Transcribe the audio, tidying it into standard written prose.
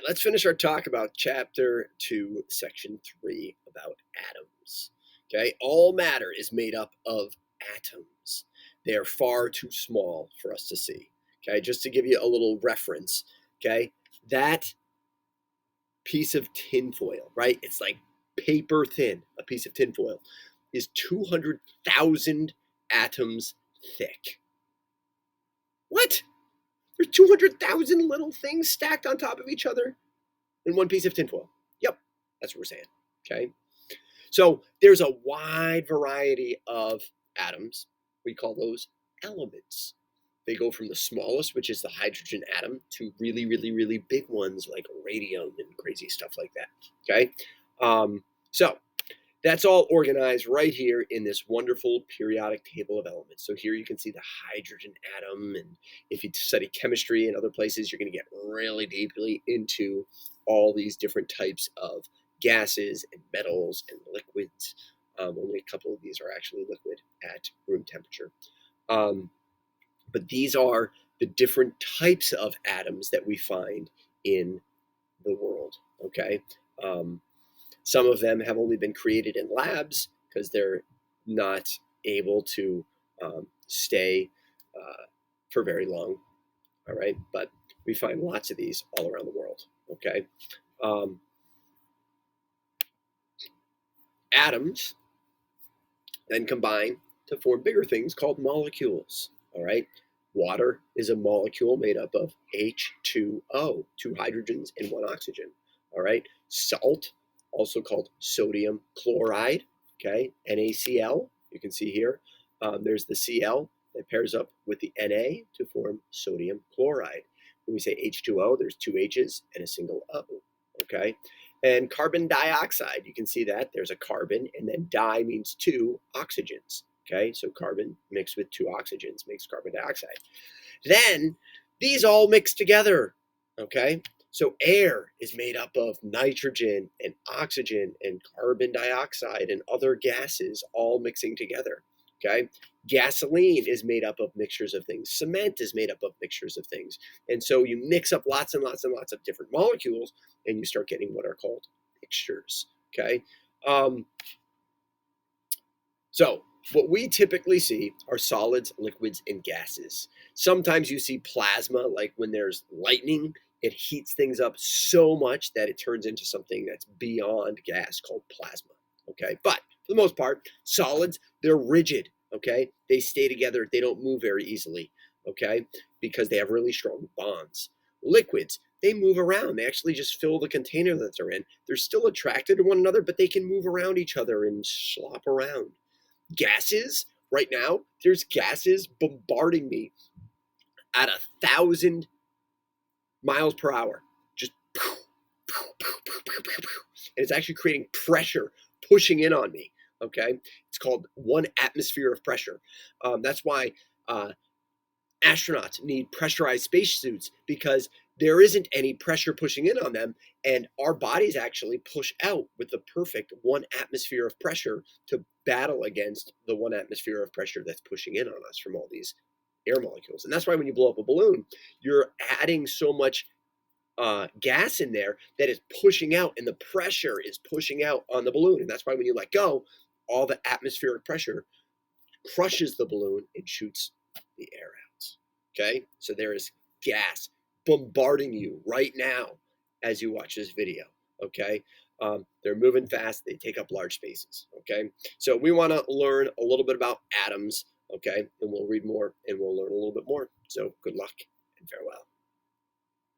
let's finish our talk about chapter 2, section 3 about atoms. Okay, all matter is made up of atoms. They are far too small for us to see. Okay, just to give you a little reference, okay, that piece of tinfoil, right? It's like paper thin, a piece of tinfoil, is 200,000 atoms thick. What? There's 200,000 little things stacked on top of each other in one piece of tinfoil. Yep, that's what we're saying. Okay. So there's a wide variety of atoms. We call those elements. They go from the smallest, which is the hydrogen atom, to really, really, really big ones like radium and crazy stuff like that. Okay. So that's all organized right here in this wonderful periodic table of elements. So here you can see the hydrogen atom. And if you study chemistry in other places, you're going to get really deeply into all these different types of gases and metals and liquids. Only a couple of these are actually liquid at room temperature. But these are the different types of atoms that we find in the world. Okay. Some of them have only been created in labs because they're not able to stay for very long. All right. But we find lots of these all around the world. Okay. Atoms then combine to form bigger things called molecules. All right. Water is a molecule made up of H2O, 2 hydrogens and 1 oxygen. All right. Salt, also called sodium chloride, okay, NaCl, you can see here. There's the Cl that pairs up with the Na to form sodium chloride. When we say H2O, there's 2 H's and a single O, okay? And carbon dioxide, you can see that. There's a carbon, and then di means 2 oxygens, okay? So carbon mixed with 2 oxygens makes carbon dioxide. Then these all mix together, okay? So air is made up of nitrogen and oxygen and carbon dioxide and other gases all mixing together, okay? Gasoline is made up of mixtures of things. Cement is made up of mixtures of things. And so you mix up lots and lots and lots of different molecules and you start getting what are called mixtures, okay? So what we typically see are solids, liquids, and gases. Sometimes you see plasma, like when there's lightning, it heats things up so much that it turns into something that's beyond gas called plasma, okay? But for the most part, solids, they're rigid, okay? They stay together. They don't move very easily, okay? Because they have really strong bonds. Liquids, they move around. They actually just fill the container that they're in. They're still attracted to one another, but they can move around each other and slop around. Gases, right now, there's gases bombarding me at 1,000 miles per hour. Just and it's actually creating pressure pushing in on me. Okay. It's called 1 atmosphere of pressure. That's why astronauts need pressurized spacesuits, because there isn't any pressure pushing in on them, and our bodies actually push out with the perfect 1 atmosphere of pressure to battle against the 1 atmosphere of pressure that's pushing in on us from all these air molecules. And that's why when you blow up a balloon, you're adding so much gas in there that is pushing out, and the pressure is pushing out on the balloon. And that's why when you let go, all the atmospheric pressure crushes the balloon and shoots the air out. Okay, so there is gas bombarding you right now as you watch this video. Okay, they're moving fast, they take up large spaces. Okay, so we want to learn a little bit about atoms. Okay, and we'll read more and we'll learn a little bit more. So good luck and farewell.